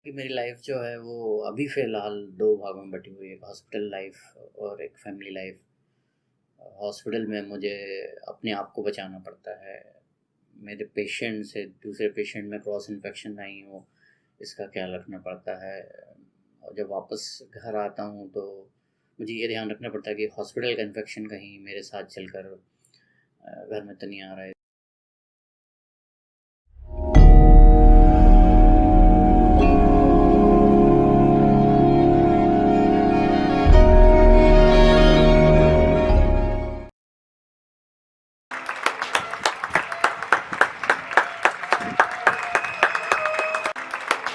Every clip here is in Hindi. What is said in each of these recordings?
कि मेरी लाइफ जो है वो अभी फ़िलहाल 2 भागों में बटी हुई है, एक हॉस्पिटल लाइफ और एक फैमिली लाइफ। हॉस्पिटल में मुझे अपने आप को बचाना पड़ता है, मेरे पेशेंट से दूसरे पेशेंट में क्रॉस इन्फेक्शन नहीं हो, इसका ख़्याल रखना पड़ता है। और जब वापस घर आता हूँ तो मुझे ये ध्यान रखना पड़ता है कि हॉस्पिटल का इन्फेक्शन कहीं मेरे साथ चलकर घर में तो नहीं आ रहा है।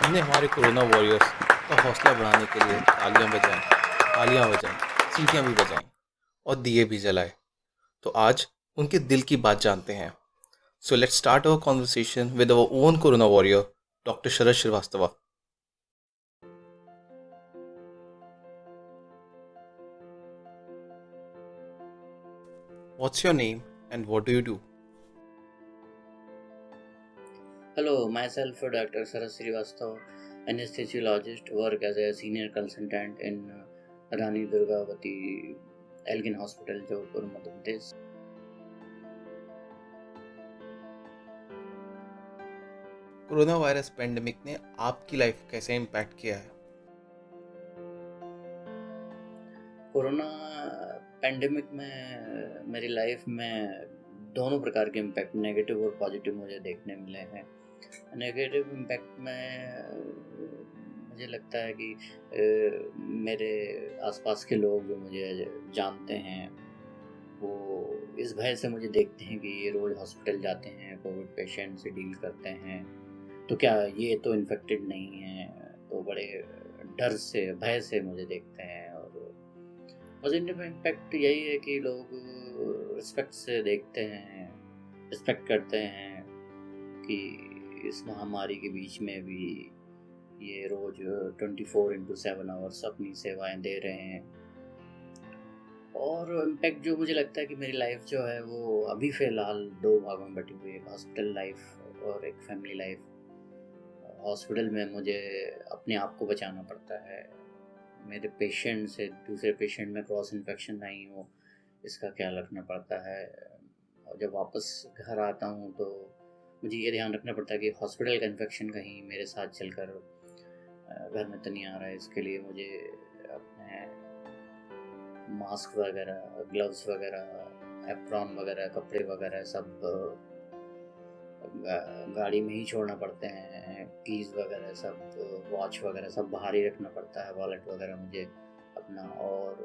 हमने हमारे कोरोना वॉरियर्स का हौसला बढ़ाने के लिए तालियां बजाएं, सीटियां भी बजाएं और दिए भी जलाए। तो आज उनके दिल की बात जानते हैं। So let's start our conversation with our own corona warrior, doctor Sharad Srivastava. What's your name and what do you do? Hello, myself Dr. Saras Srivastav, anesthesiologist, work as a senior consultant in Rani Durgavati Elgin Hospital, Jodhpur, Madhya Pradesh. Corona virus pandemic ने आपकी लाइफ कैसे इम्पैक्ट किया है? कोरोना पेंडेमिक में मेरी लाइफ में दोनों प्रकार के इम्पैक्ट, नेगेटिव और पॉजिटिव, मुझे देखने मिले हैं। नेगेटिव इम्पैक्ट में मुझे लगता है कि मेरे आसपास के लोग जो मुझे जानते हैं वो इस भय से मुझे देखते हैं कि ये रोज़ हॉस्पिटल जाते हैं, कोविड पेशेंट से डील करते हैं, तो क्या ये तो इन्फेक्टेड नहीं है, तो बड़े डर से, भय से मुझे देखते हैं। और पॉजिटिव इम्पैक्ट यही है कि लोग रिस्पेक्ट से देखते हैं, रिस्पेक्ट करते हैं कि इस महामारी के बीच में भी ये रोज़ 24/7 आवर्स अपनी सेवाएं दे रहे हैं। और इम्पैक्ट जो मुझे लगता है कि मेरी लाइफ जो है वो अभी फ़िलहाल 2 भागों में बटी हुई है, एक हॉस्पिटल लाइफ और एक फैमिली लाइफ। हॉस्पिटल में मुझे अपने आप को बचाना पड़ता है, मेरे पेशेंट से दूसरे पेशेंट में क्रॉस इन्फेक्शन नहीं हो, इसका ख्याल रखना पड़ता है। और जब वापस घर आता हूँ तो मुझे ये ध्यान रखना पड़ता है कि हॉस्पिटल का इन्फेक्शन कहीं मेरे साथ चलकर घर में तो नहीं आ रहा है। इसके लिए मुझे अपने मास्क वगैरह, ग्लव्स वगैरह, एप्रॉन वगैरह, कपड़े वगैरह सब गाड़ी में ही छोड़ना पड़ते हैं। कीज़ वगैरह सब, वॉच वगैरह सब बाहर ही रखना पड़ता है, वॉलेट वगैरह मुझे अपना। और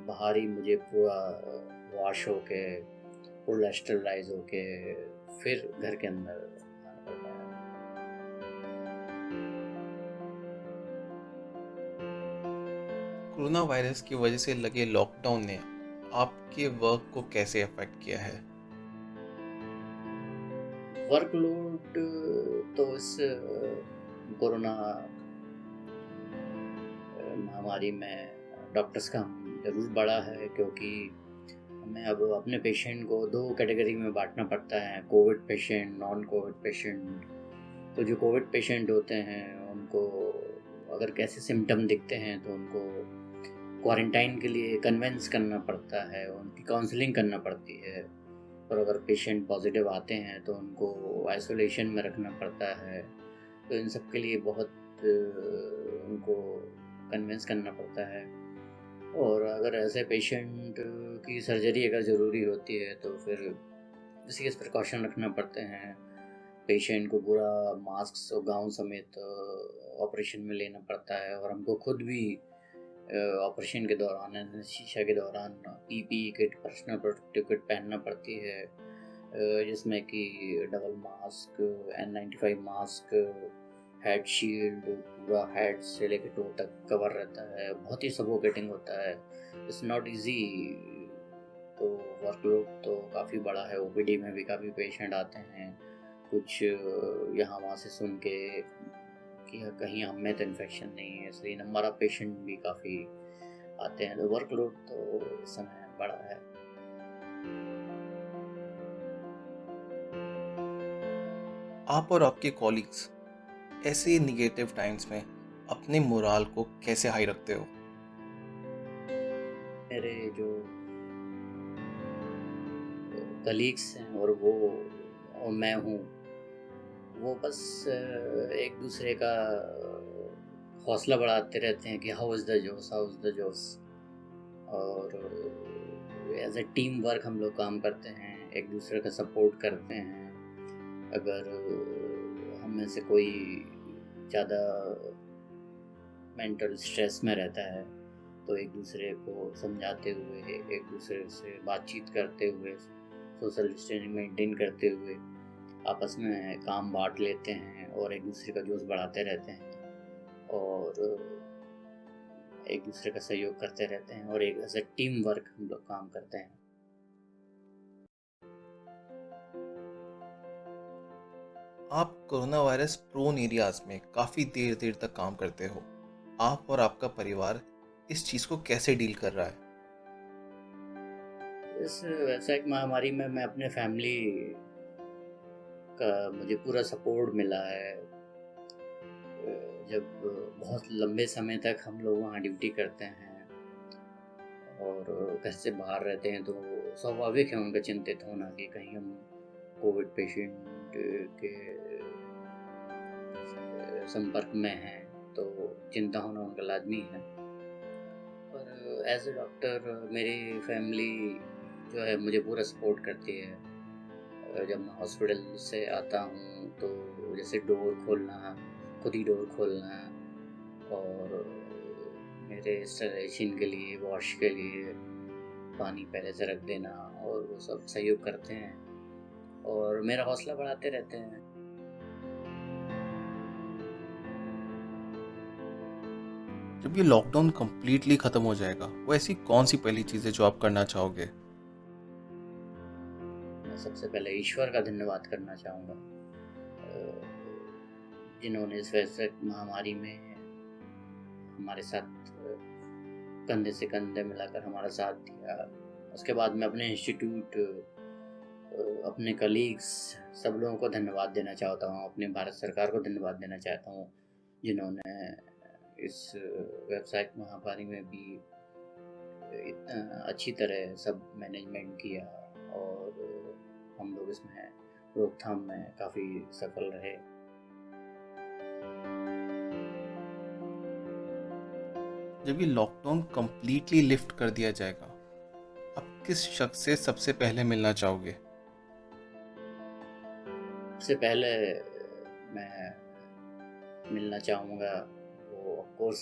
बाहर ही मुझे पूरा वॉश होके, पूरा स्टरलाइज होके फिर घर के अंदर आना पड़ता है। कोरोना वायरस की वजह से लगे लॉकडाउन ने आपके वर्क को कैसे अफेक्ट किया है? वर्कलोड तो इस कोरोना महामारी में डॉक्टर्स का ज़रूर बढ़ा है, क्योंकि हमें अब अपने पेशेंट को 2 कैटेगरी में बांटना पड़ता है, Covid patient, non Covid patient. तो जो कोविड पेशेंट होते हैं उनको अगर कैसे सिम्टम दिखते हैं तो उनको क्वारंटाइन के लिए कन्विंस करना पड़ता है, उनकी काउंसलिंग करना पड़ती है। और अगर पेशेंट पॉजिटिव आते हैं तो उनको आइसोलेशन में रखना पड़ता है। तो इन सब के लिए बहुत उनको कन्विंस करना पड़ता है। और अगर ऐसे पेशेंट की सर्जरी अगर ज़रूरी होती है तो फिर विशेष प्रिकॉशन रखना पड़ते हैं। पेशेंट को पूरा मास्क और गाउन समेत ऑपरेशन में लेना पड़ता है। और हमको खुद भी ऑपरेशन के दौरान, एनेस्थीसिया के दौरान PPE kit, personal protective kit पहनना पड़ती है, जिसमें कि double mask, N95 mask, head shield, पूरा हेड से लेकर टो तक कवर रहता है, बहुत ही सफोकेटिंग होता है। It's not easy. तो वर्कलोड तो काफ़ी बड़ा है। ओपीडी में भी काफ़ी पेशेंट आते हैं, कुछ यहाँ वहाँ से सुन के कि कहीं हम में तो इन्फेक्शन नहीं है, इसलिए नंबर ऑफ पेशेंट भी काफ़ी आते हैं। तो वर्कलोड तो इस समय बड़ा है। आप और आपके कॉलीग्स ऐसे निगेटिव टाइम्स में अपने मोराल को कैसे हाई रखते हो? मेरे जो कलीग्स हैं और वो और मैं हूँ, वो बस एक दूसरे का हौसला बढ़ाते रहते हैं कि हाउ इज़ द जोश, हाउ इज़ द जोश। और एज ए टीम वर्क हम लोग काम करते हैं, एक दूसरे का सपोर्ट करते हैं। अगर हम में से कोई ज़्यादा मेंटल स्ट्रेस में रहता है तो एक दूसरे को समझाते हुए, एक दूसरे से बातचीत करते हुए, सोशल डिस्टेंसिंग मेंटेन करते हुए आपस में काम बांट लेते हैं और एक दूसरे का जोश बढ़ाते रहते हैं और एक दूसरे का सहयोग करते रहते हैं और एक एज ए टीम वर्क हम लोग काम करते हैं। आप कोरोना वायरस प्रोन एरियाज में काफ़ी देर देर तक काम करते हो। आप और आपका परिवार इस चीज़ को कैसे डील कर रहा है? इस वैश्विक महामारी में मैं अपने फैमिली का मुझे पूरा सपोर्ट मिला है। जब बहुत लंबे समय तक हम लोग वहाँ ड्यूटी करते हैं और घर से बाहर रहते हैं तो स्वाभाविक है उनका चिंतित होना कि कहीं हम कोविड पेशेंट के संपर्क में हैं, तो चिंता होना उनका लाजमी है। पर एज ए डॉक्टर मेरी फैमिली जो है मुझे पूरा सपोर्ट करती है। जब मैं हॉस्पिटल से आता हूँ तो जैसे डोर खोलना, खुद ही डोर खोलना और मेरे इंस्टॉलेशन के लिए, वॉश के लिए पानी पहले से रख देना और वो सब सहयोग करते हैं और मेरा हौसला बढ़ाते रहते हैं। जब ये लॉकडाउन कंप्लीटली ख़त्म हो जाएगा, वो ऐसी कौन सी पहली चीज़ है जो आप करना चाहोगे? मैं सबसे पहले ईश्वर का धन्यवाद करना चाहूँगा, जिन्होंने इस वैश्विक महामारी में हमारे साथ कंधे से कंधे मिलाकर हमारा साथ दिया। उसके बाद मैं अपने इंस्टीट्यूट, अपने कलीग्स, सब लोगों को धन्यवाद देना चाहता हूँ। अपने भारत सरकार को धन्यवाद देना चाहता हूँ जिन्होंने इस व्यावसायिक महामारी में भी इतना अच्छी तरह सब मैनेजमेंट किया और हम लोग इसमें रोकथाम में काफ़ी सफल रहे। जब ये लॉकडाउन कंप्लीटली लिफ्ट कर दिया जाएगा, आप किस शख्स से सबसे पहले मिलना चाहोगे? सबसे पहले मैं मिलना चाहूँगा वो ऑफ कोर्स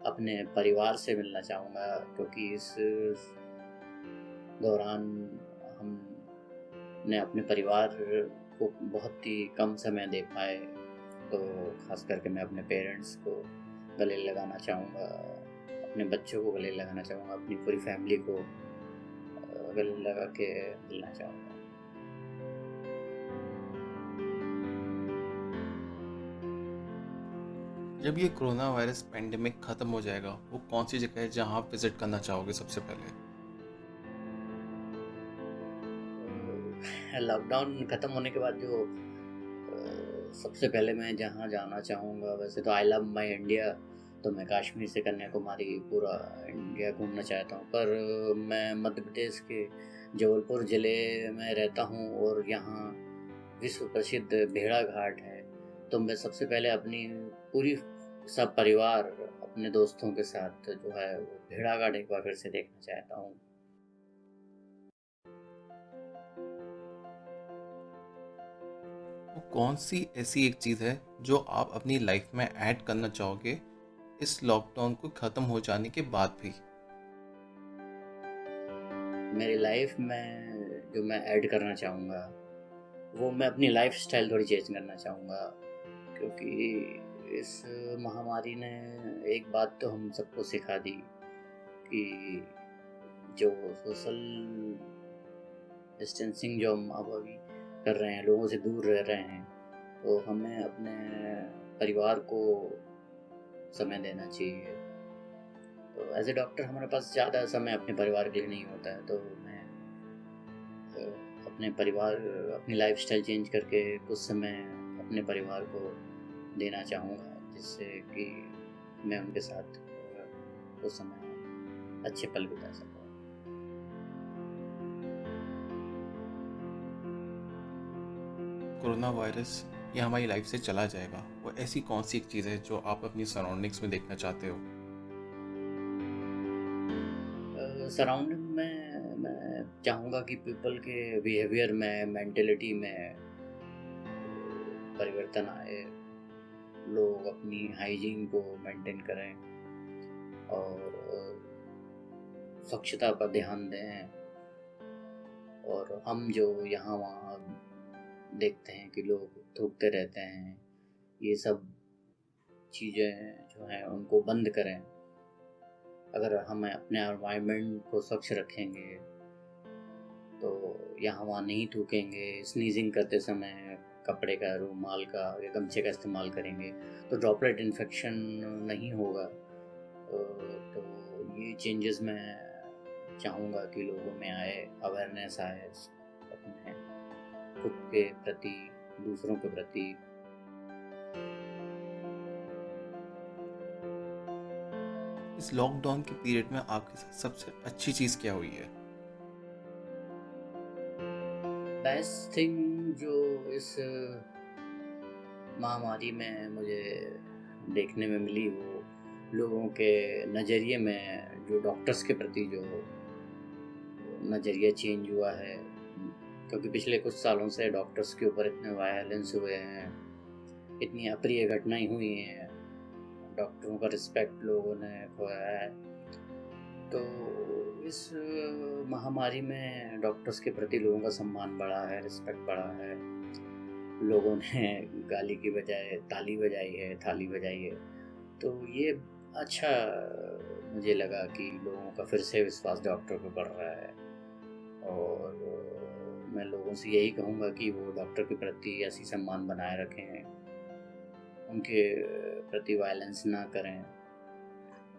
अपने परिवार से मिलना चाहूँगा, क्योंकि इस दौरान हमने अपने परिवार को बहुत ही कम समय दे पाए। तो खास करके मैं अपने पेरेंट्स को गले लगाना चाहूँगा, अपने बच्चों को गले लगाना चाहूँगा, अपनी पूरी फैमिली को गले लगा के मिलना चाहूँगा। जब ये कोरोना वायरस पेंडेमिक ख़त्म हो जाएगा, वो कौन सी जगह है जहाँ आप विज़िट करना चाहोगे सबसे पहले? लॉकडाउन ख़त्म होने के बाद जो सबसे पहले मैं जहाँ जाना चाहूँगा, वैसे तो आई लव माई इंडिया, तो मैं कश्मीर से कन्याकुमारी पूरा इंडिया घूमना चाहता हूँ। पर मैं मध्य प्रदेश के जबलपुर ज़िले में रहता हूँ और यहाँ विश्व प्रसिद्ध भेड़ा घाट है। तो मैं सबसे पहले अपनी पूरी सब परिवार, अपने दोस्तों के साथ जो है वो भेड़ा घाट एक बार फिर से देखना चाहता हूँ। वो कौन सी ऐसी एक चीज़ है जो आप अपनी लाइफ में ऐड करना चाहोगे इस लॉकडाउन को ख़त्म हो जाने के बाद भी? मेरी लाइफ में जो मैं ऐड करना चाहूँगा वो मैं अपनी लाइफ स्टाइल थोड़ी चेंज करना चाहूँगा, क्योंकि इस महामारी ने एक बात तो हम सबको सिखा दी कि जो सोशल डिस्टेंसिंग जो हम अब अभी कर रहे हैं, लोगों से दूर रह रहे हैं, तो हमें अपने परिवार को समय देना चाहिए। तो एज ए डॉक्टर हमारे पास ज़्यादा समय अपने परिवार के लिए नहीं होता है, तो मैं अपने परिवार, अपनी लाइफस्टाइल चेंज करके कुछ समय अपने परिवार को देना चाहूँगा, जिससे कि मैं उनके साथ उस समय अच्छे पल बिता सकूँ। कोरोना वायरस ये हमारी लाइफ से चला जाएगा, वो ऐसी कौन सी एक चीज़ है जो आप अपनी सराउंडिंग्स में देखना चाहते हो? सराउंडिंग में मैं चाहूँगा कि पीपल के बिहेवियर में, मेंटेलिटी में परिवर्तन आए, लोग अपनी हाइजीन को मेंटेन करें और स्वच्छता पर ध्यान दें। और हम जो यहाँ वहाँ देखते हैं कि लोग थूकते रहते हैं, ये सब चीज़ें जो हैं उनको बंद करें। अगर हम अपने एनवायरनमेंट को स्वच्छ रखेंगे तो यहाँ वहाँ नहीं थूकेंगे, स्नीजिंग करते समय कपड़े का, रूमाल का या गमछे का इस्तेमाल करेंगे तो ड्रॉपलेट इन्फेक्शन नहीं होगा। तो ये चेंजेस मैं चाहूँगा कि लोगों में आए, अवेयरनेस आए अपने खुद के प्रति, दूसरों के प्रति। इस लॉकडाउन के पीरियड में आपके साथ सबसे अच्छी चीज़ क्या हुई है? बेस्ट थिंग जो इस महामारी में मुझे देखने में मिली, वो लोगों के नज़रिए में, जो डॉक्टर्स के प्रति जो नज़रिया चेंज हुआ है। क्योंकि पिछले कुछ सालों से डॉक्टर्स के ऊपर इतने वायलेंस हुए हैं, इतनी अप्रिय घटनाएं हुई हैं, डॉक्टरों का रिस्पेक्ट लोगों ने खोया है। तो इस महामारी में डॉक्टर्स के प्रति लोगों का सम्मान बढ़ा है, रिस्पेक्ट बढ़ा है। लोगों ने गाली की बजाय ताली बजाई है, थाली बजाई है। तो ये अच्छा मुझे लगा कि लोगों का फिर से विश्वास डॉक्टर पे बढ़ रहा है। और मैं लोगों से यही कहूँगा कि वो डॉक्टर के प्रति ऐसी सम्मान बनाए रखें, उनके प्रति वायलेंस ना करें।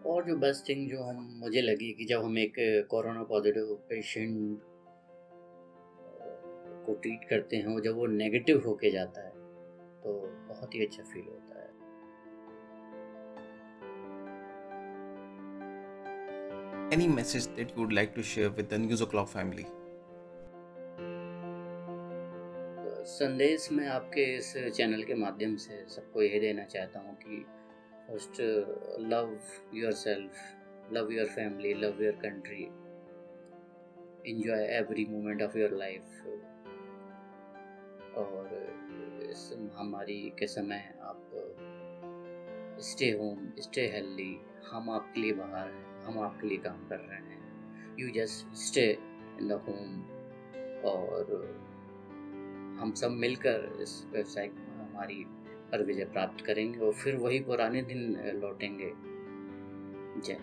और जो बेस्ट थिंग जो मुझे लगी कि जब हम एक कोरोना पॉजिटिव पेशेंट को ट्रीट करते हैं, वो जब वो नेगेटिव होके जाता है तो बहुत ही अच्छा फील होता है। Any message that you would like to share with the News O'Clock family? संदेश मैं आपके इस चैनल के माध्यम से सबको यही देना चाहता हूँ कि first, love yourself, love your family, love your country, enjoy every moment of your life. और इस महामारी के समय आप स्टे होम, स्टे हेल्दी। हम आपके लिए बाहर हैं, हम आपके लिए काम कर रहे हैं। You just stay in the home और हम सब मिलकर इस व्यवसायिक महामारी पर विजय प्राप्त करेंगे और फिर वही पुराने दिन लौटेंगे। जय